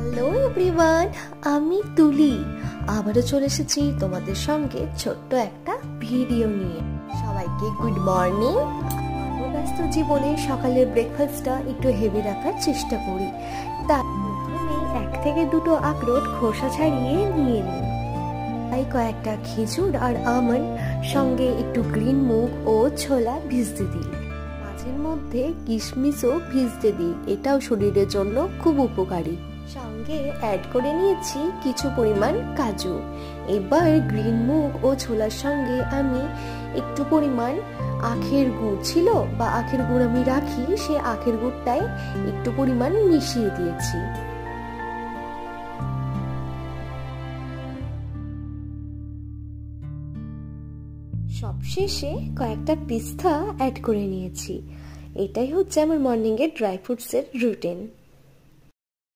Hello everyone, আমি তুলি আবারও চলে এসেছি তোমাদের সঙ্গে ছোট্ট একটা ভিডিও নিয়ে। সবাইকে গুড মর্নিং। ব্যস্ত জীবনে সকালের ব্রেকফাস্টটা একটু হেভি রাখার চেষ্টা করি, তাই প্রথমে 1 থেকে 2টো আখরোট খোসা ছাড়িয়ে নিয়ে নিই। তাই কয়েকটা খেজুর আর আমন্ড, সঙ্গে একটু গ্রিন মুগ ও ছোলা ভিজতে দিই। মাঝের মধ্যে কিশমিশও ভিজতে দিই, এটাও শরীরের জন্য খুব উপকারী। সঙ্গে অ্যাড করে নিয়েছি কিছু পরিমাণ কাজু। এবার গ্রিন মুগ ও ছোলার সঙ্গে আমি একটু পরিমাণ আখের গুড় ছিল বা আখের গুড় আমি রাখি, সে আখের গুড়টাই একটু পরিমাণ মিশিয়ে দিয়েছি। সবশেষে কয়েকটা পিস্তা অ্যাড করে নিয়েছি। এটাই হচ্ছে আমার মর্নিংয়ের ড্রাই ফ্রুটসের রুটিন।